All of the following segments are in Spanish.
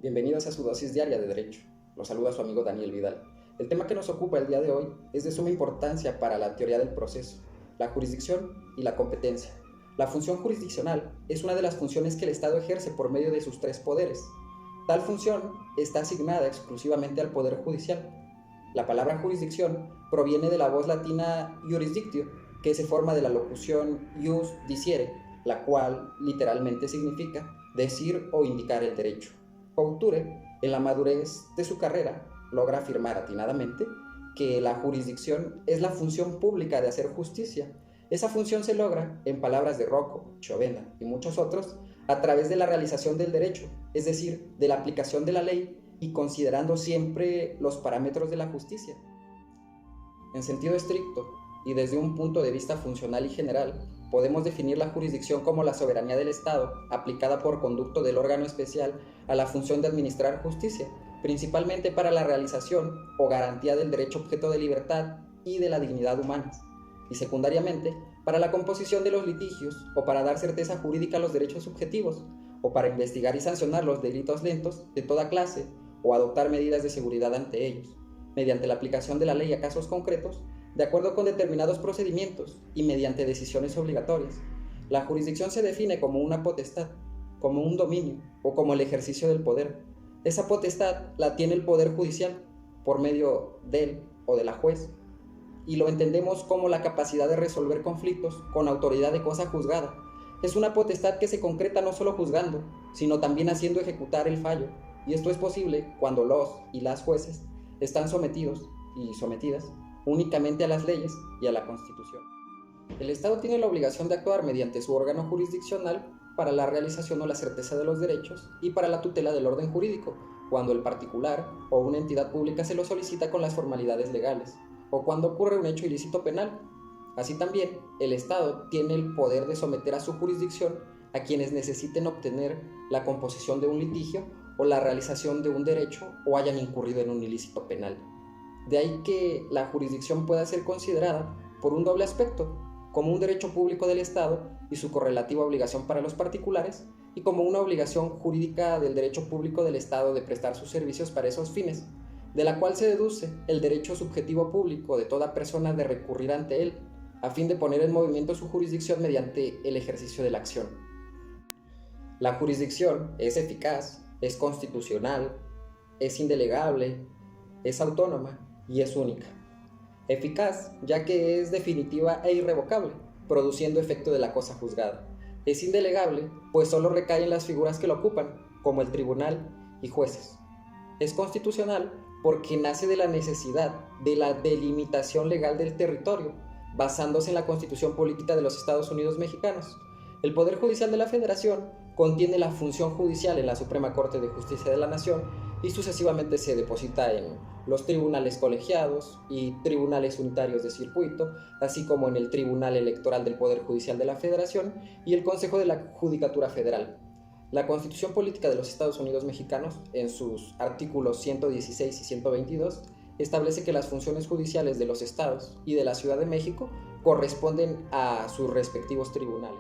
Bienvenidos a su dosis diaria de Derecho. Los saluda su amigo Daniel Vidal. El tema que nos ocupa el día de hoy es de suma importancia para la teoría del proceso, la jurisdicción y la competencia. La función jurisdiccional es una de las funciones que el Estado ejerce por medio de sus tres poderes. Tal función está asignada exclusivamente al Poder Judicial. La palabra jurisdicción proviene de la voz latina jurisdictio, que se forma de la locución ius diciere, la cual literalmente significa decir o indicar el derecho. Couture, en la madurez de su carrera, logra afirmar atinadamente que la jurisdicción es la función pública de hacer justicia. Esa función se logra, en palabras de Rocco, Chovenda y muchos otros, a través de la realización del derecho, es decir, de la aplicación de la ley y considerando siempre los parámetros de la justicia. En sentido estricto, y desde un punto de vista funcional y general, podemos definir la jurisdicción como la soberanía del Estado, aplicada por conducto del órgano especial a la función de administrar justicia, principalmente para la realización o garantía del derecho objeto de libertad y de la dignidad humanas, y secundariamente para la composición de los litigios o para dar certeza jurídica a los derechos subjetivos, o para investigar y sancionar los delitos lentos de toda clase o adoptar medidas de seguridad ante ellos, mediante la aplicación de la ley a casos concretos, de acuerdo con determinados procedimientos y mediante decisiones obligatorias. La jurisdicción se define como una potestad, como un dominio o como el ejercicio del poder. Esa potestad la tiene el Poder Judicial por medio del o de la juez, y lo entendemos como la capacidad de resolver conflictos con autoridad de cosa juzgada. Es una potestad que se concreta no solo juzgando, sino también haciendo ejecutar el fallo, y esto es posible cuando los y las jueces están sometidos y sometidas únicamente a las leyes y a la Constitución. El Estado tiene la obligación de actuar mediante su órgano jurisdiccional para la realización o la certeza de los derechos y para la tutela del orden jurídico, cuando el particular o una entidad pública se lo solicita con las formalidades legales, o cuando ocurre un hecho ilícito penal. Así también, el Estado tiene el poder de someter a su jurisdicción a quienes necesiten obtener la composición de un litigio o la realización de un derecho o hayan incurrido en un ilícito penal. De ahí que la jurisdicción pueda ser considerada por un doble aspecto, como un derecho público del Estado y su correlativa obligación para los particulares, y como una obligación jurídica del derecho público del Estado de prestar sus servicios para esos fines, de la cual se deduce el derecho subjetivo público de toda persona de recurrir ante él, a fin de poner en movimiento su jurisdicción mediante el ejercicio de la acción. La jurisdicción es eficaz, es constitucional, es indelegable, es autónoma y es única. Eficaz, ya que es definitiva e irrevocable, produciendo efecto de la cosa juzgada. Es indelegable, pues solo recae en las figuras que lo ocupan, como el tribunal y jueces. Es constitucional porque nace de la necesidad de la delimitación legal del territorio, basándose en la Constitución Política de los Estados Unidos Mexicanos. El Poder Judicial de la Federación contiene la función judicial en la Suprema Corte de Justicia de la Nación y sucesivamente se deposita en los tribunales colegiados y tribunales unitarios de circuito, así como en el Tribunal Electoral del Poder Judicial de la Federación y el Consejo de la Judicatura Federal. La Constitución Política de los Estados Unidos Mexicanos, en sus artículos 116 y 122, establece que las funciones judiciales de los estados y de la Ciudad de México corresponden a sus respectivos tribunales.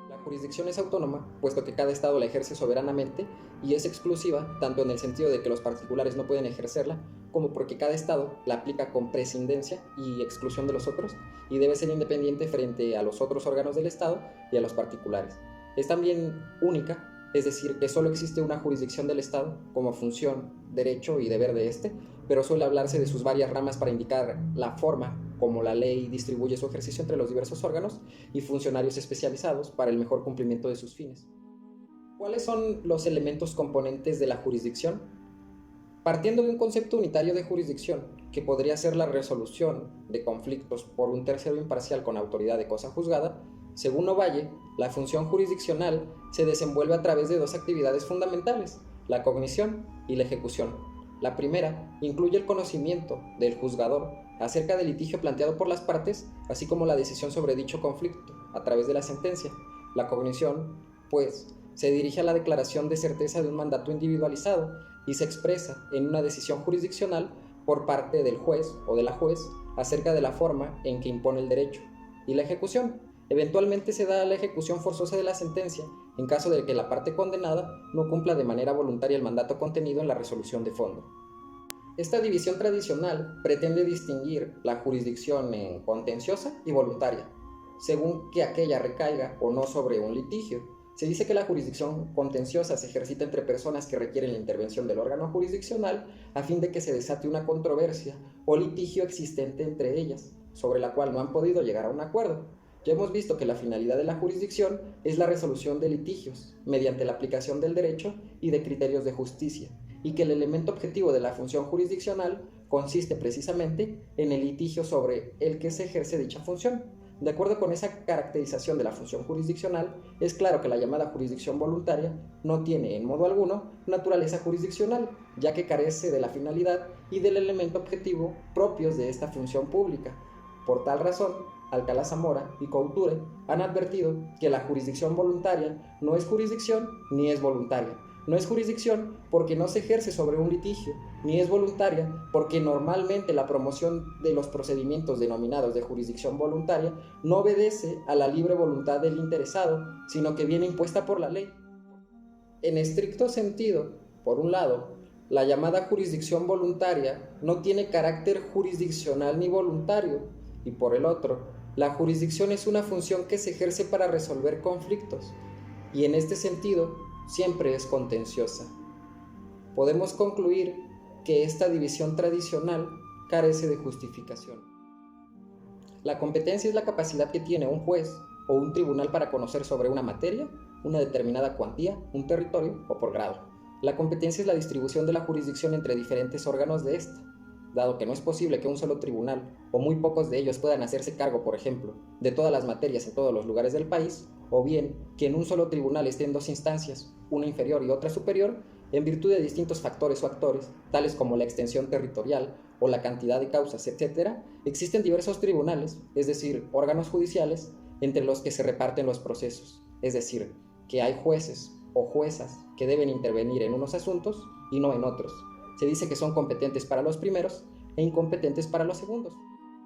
La jurisdicción es autónoma, puesto que cada estado la ejerce soberanamente, y es exclusiva, tanto en el sentido de que los particulares no pueden ejercerla, como porque cada estado la aplica con prescindencia y exclusión de los otros, y debe ser independiente frente a los otros órganos del estado y a los particulares. Es también única, es decir, que solo existe una jurisdicción del Estado como función, derecho y deber de éste, pero suele hablarse de sus varias ramas para indicar la forma como la ley distribuye su ejercicio entre los diversos órganos y funcionarios especializados para el mejor cumplimiento de sus fines. ¿Cuáles son los elementos componentes de la jurisdicción? Partiendo de un concepto unitario de jurisdicción, que podría ser la resolución de conflictos por un tercero imparcial con autoridad de cosa juzgada, según Ovalle, la función jurisdiccional se desenvuelve a través de dos actividades fundamentales, la cognición y la ejecución. La primera incluye el conocimiento del juzgador acerca del litigio planteado por las partes, así como la decisión sobre dicho conflicto a través de la sentencia. La cognición, pues, se dirige a la declaración de certeza de un mandato individualizado y se expresa en una decisión jurisdiccional por parte del juez o de la juez acerca de la forma en que impone el derecho. Y la ejecución Eventualmente se da la ejecución forzosa de la sentencia en caso de que la parte condenada no cumpla de manera voluntaria el mandato contenido en la resolución de fondo. Esta división tradicional pretende distinguir la jurisdicción en contenciosa y voluntaria, según que aquella recaiga o no sobre un litigio. Se dice que la jurisdicción contenciosa se ejercita entre personas que requieren la intervención del órgano jurisdiccional a fin de que se desate una controversia o litigio existente entre ellas, sobre la cual no han podido llegar a un acuerdo. Ya hemos visto que la finalidad de la jurisdicción es la resolución de litigios, mediante la aplicación del derecho y de criterios de justicia, y que el elemento objetivo de la función jurisdiccional consiste precisamente en el litigio sobre el que se ejerce dicha función. De acuerdo con esa caracterización de la función jurisdiccional, es claro que la llamada jurisdicción voluntaria no tiene en modo alguno naturaleza jurisdiccional, ya que carece de la finalidad y del elemento objetivo propios de esta función pública. Por tal razón, Alcalá Zamora y Couture han advertido que la jurisdicción voluntaria no es jurisdicción ni es voluntaria. No es jurisdicción porque no se ejerce sobre un litigio, ni es voluntaria porque normalmente la promoción de los procedimientos denominados de jurisdicción voluntaria no obedece a la libre voluntad del interesado, sino que viene impuesta por la ley. En estricto sentido, por un lado, la llamada jurisdicción voluntaria no tiene carácter jurisdiccional ni voluntario, y por el otro, la jurisdicción es una función que se ejerce para resolver conflictos, y en este sentido, siempre es contenciosa. Podemos concluir que esta división tradicional carece de justificación. La competencia es la capacidad que tiene un juez o un tribunal para conocer sobre una materia, una determinada cuantía, un territorio o por grado. La competencia es la distribución de la jurisdicción entre diferentes órganos de esta. Dado que no es posible que un solo tribunal o muy pocos de ellos puedan hacerse cargo, por ejemplo, de todas las materias en todos los lugares del país, o bien que en un solo tribunal estén dos instancias, una inferior y otra superior, en virtud de distintos factores o actores, tales como la extensión territorial o la cantidad de causas, etc., existen diversos tribunales, es decir, órganos judiciales, entre los que se reparten los procesos, es decir, que hay jueces o juezas que deben intervenir en unos asuntos y no en otros. Se dice que son competentes para los primeros e incompetentes para los segundos.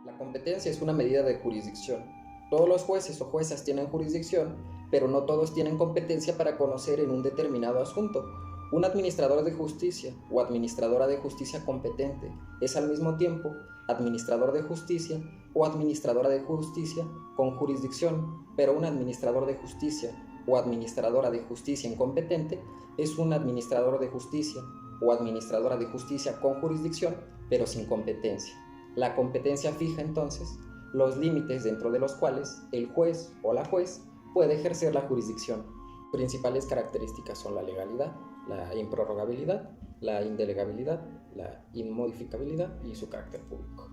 La competencia es una medida de jurisdicción. Todos los jueces o juezas tienen jurisdicción, pero no todos tienen competencia para conocer en un determinado asunto. Un administrador de justicia o administradora de justicia competente es al mismo tiempo administrador de justicia o administradora de justicia con jurisdicción, pero un administrador de justicia o administradora de justicia incompetente es un administrador de justicia o administradora de justicia con jurisdicción, pero sin competencia. La competencia fija entonces los límites dentro de los cuales el juez o la juez puede ejercer la jurisdicción. Principales características son la legalidad, la improrrogabilidad, la indelegabilidad, la inmodificabilidad y su carácter público.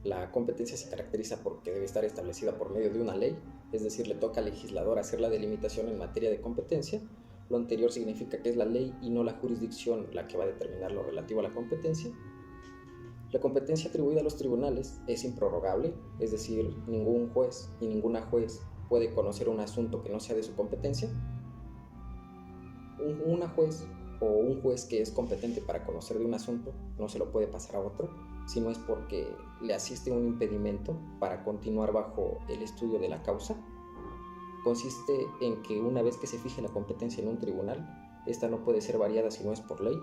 La competencia se caracteriza porque debe estar establecida por medio de una ley, es decir, le toca al legislador hacer la delimitación en materia de competencia. Lo anterior significa que es la ley y no la jurisdicción la que va a determinar lo relativo a la competencia. La competencia atribuida a los tribunales es improrrogable, es decir, ningún juez y ninguna juez puede conocer un asunto que no sea de su competencia. Una juez o un juez que es competente para conocer de un asunto no se lo puede pasar a otro, si no es porque le asiste un impedimento para continuar bajo el estudio de la causa. Consiste en que una vez que se fije la competencia en un tribunal, esta no puede ser variada si no es por ley.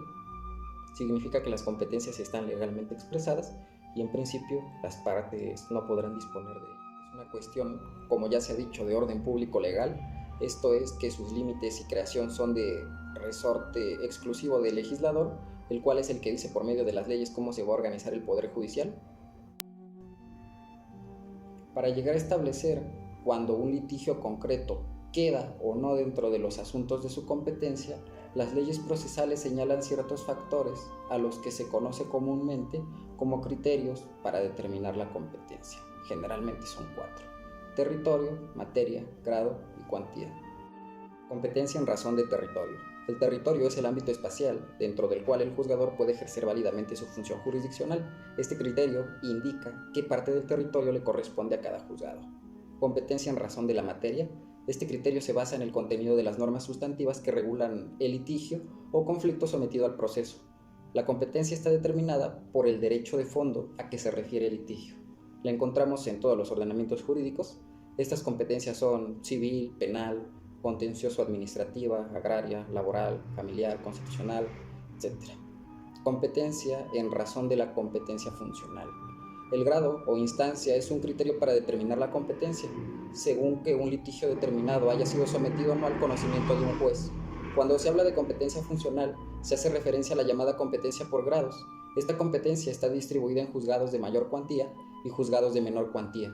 Significa que las competencias están legalmente expresadas y en principio las partes no podrán disponer de ellas. Es una cuestión, como ya se ha dicho, de orden público legal. Esto es que sus límites y creación son de resorte exclusivo del legislador, el cual es el que dice por medio de las leyes cómo se va a organizar el poder judicial. Para llegar a establecer cuando un litigio concreto queda o no dentro de los asuntos de su competencia, las leyes procesales señalan ciertos factores a los que se conoce comúnmente como criterios para determinar la competencia. Generalmente son 4: territorio, materia, grado y cuantía. Competencia en razón de territorio. El territorio es el ámbito espacial dentro del cual el juzgador puede ejercer válidamente su función jurisdiccional. Este criterio indica qué parte del territorio le corresponde a cada juzgado. Competencia en razón de la materia. Este criterio se basa en el contenido de las normas sustantivas que regulan el litigio o conflicto sometido al proceso. La competencia está determinada por el derecho de fondo a que se refiere el litigio. La encontramos en todos los ordenamientos jurídicos, Estas competencias son civil, penal, contencioso administrativa, agraria, laboral, familiar, constitucional, etc. Competencia en razón de la competencia funcional. El grado o instancia es un criterio para determinar la competencia, según que un litigio determinado haya sido sometido o no al conocimiento de un juez. Cuando se habla de competencia funcional, se hace referencia a la llamada competencia por grados. Esta competencia está distribuida en juzgados de mayor cuantía y juzgados de menor cuantía.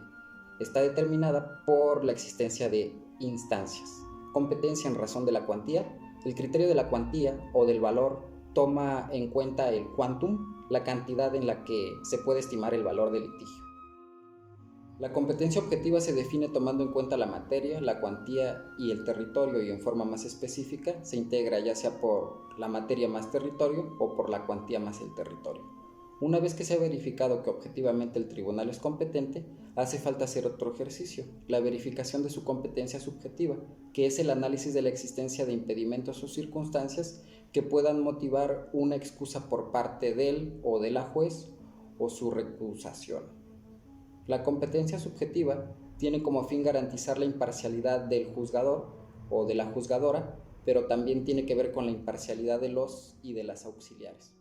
Está determinada por la existencia de instancias. Competencia en razón de la cuantía. El criterio de la cuantía o del valor toma en cuenta el quantum, la cantidad en la que se puede estimar el valor del litigio. La competencia objetiva se define tomando en cuenta la materia, la cuantía y el territorio, y en forma más específica se integra ya sea por la materia más territorio o por la cuantía más el territorio. Una vez que se ha verificado que objetivamente el tribunal es competente, hace falta hacer otro ejercicio, la verificación de su competencia subjetiva, que es el análisis de la existencia de impedimentos o circunstancias que puedan motivar una excusa por parte del o de la juez o su recusación. La competencia subjetiva tiene como fin garantizar la imparcialidad del juzgador o de la juzgadora, pero también tiene que ver con la imparcialidad de los y de las auxiliares.